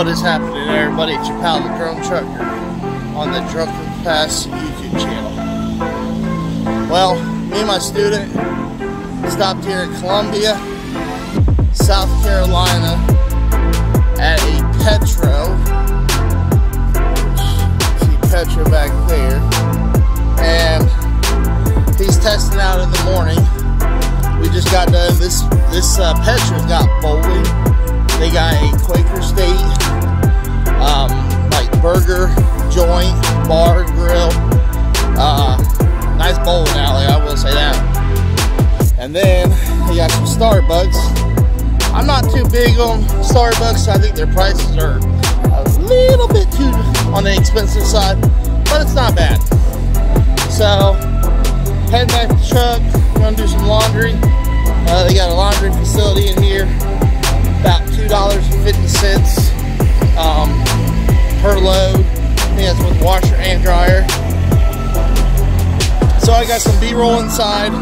What is happening, everybody? It's your pal, the Drone Trucker, on the Drunken Pass YouTube channel. Well, me and my student stopped here in Columbia, South Carolina, at a Petro. See Petro back there, and he's testing out in the morning. We just got done. This Petro's got bowling. They got a Quaker State, like burger joint, bar, grill. Nice bowling alley, I will say that. And then they got some Starbucks. I'm not too big on Starbucks. I think their prices are a little bit too on the expensive side, but it's not bad. So, heading back to the truck. We're gonna do some laundry. They got a laundry facility in here. About $2.50 per load. I think that's with washer and dryer. So I got some B-roll inside.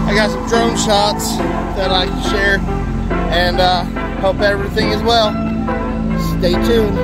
I got some drone shots that I can share, and hope everything is well. Stay tuned.